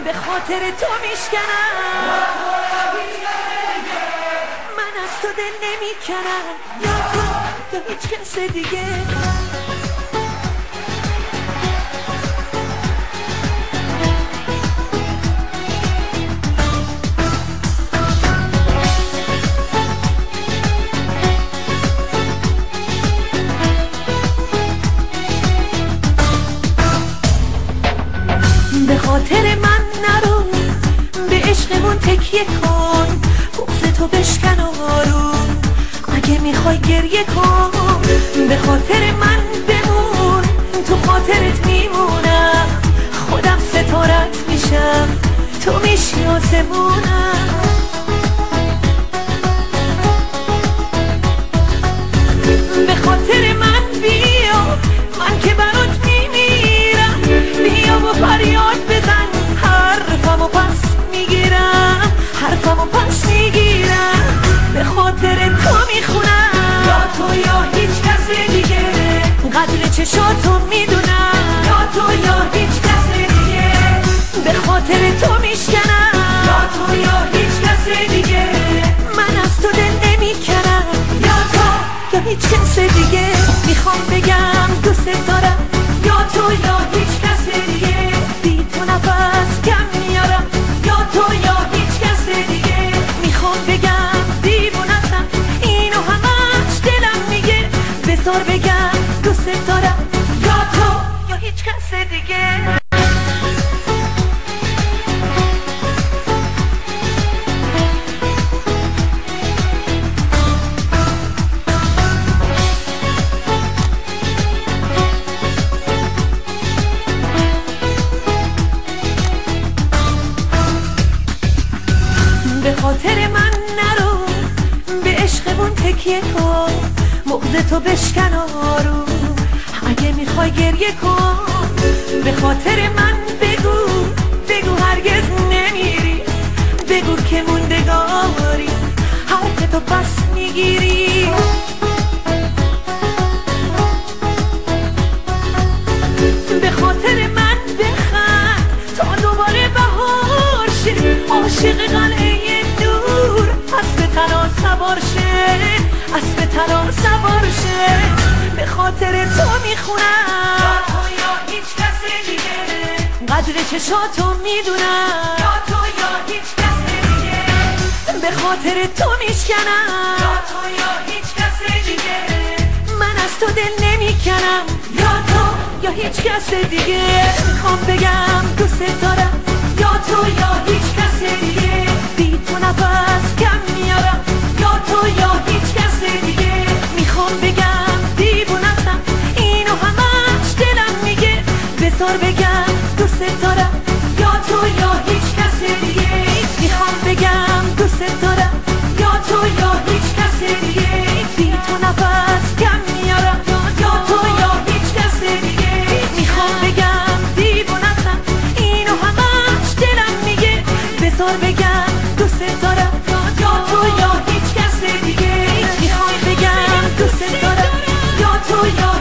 به خاطر تو میشکنم، من از تو دل نمیکنم، یا تو یا هیچ کس دیگه. به خاطر من نرو، به عشقمون تکیه کن، بغض تو بشکن آروم، اگه میخوای گریه کن. به خاطر من بمون، تو خاطرت میمونم، خودم ستارت میشم، تو میشی آسمونم. به خاطر من بیا، من که برات میمیرم، بیا و فریاد بزن، حرفمو پس میگیرم، حرفمو پس میگیرم. به خاطر تو میخونم، یا تو یا هیچ کس دیگه، قدر چشاتو میدونم، یا تو یا هیچ کس دیگه. به خاطر تو میشکنم، یا تو یا هیچ کس دیگه، من از تو دل نمیکنم، یا تو یا هیچ کس دیگه. میخوام بگم دوست دارم، یا تو یا هیچ کس دیگه، بی تو نفس کم میارم، یا تو یا هیچ کس دیگه. میخوام بگم دیوونتم، اینو همش دلم میگه، بذار بگم دوست دارم، یا تو یا هیچ کس دیگه. به خاطر من نرو، به عشقمون تکیه کن، مغز تو بشکن آروم، اگه میخوای گریه کن. به خاطر من بگو، بگو هرگز نمیری، بگو که موندگاری، حرف تو پس میگیری. به خاطر من بخند تا دوباره بهار شه، عاشق قلعه نور اسب طلا سوار شه، اسب طلا سوار شه. به خاطر تو میخونم، یا تو یا هیچ کس دیگه، قدر چشاتو میدونم، یا تو یا هیچ کس دیگه. به خاطر تو میشکنم، یا تو یا هیچ کس دیگه، من از تو دل نمیکنم، یا تو یا هیچ کس دیگه. میخوام بگم دوست دارم، یا تو یا هیچ کس دیگه، بی تو نفس کم میارم، یا تو یا هیچ کس دیگه. میخوام بگم دیوونتم، اینو همش دلم میگه، بذار بگم دوست دارم، یا تو یا هیچ کس دیگه. میخوام بگم دوست دارم، یا تو یا هیچ کس دیگه، بی تو نفس کم میارم، یا تو یا هیچ کس دیگه. میخوام بگم دیوونتم، اینو همش دلم میگه، بذار بگم دوست دارم، یا تو یا هیچ کس دیگه. میخوام بگم دوست دارم، یا تو یا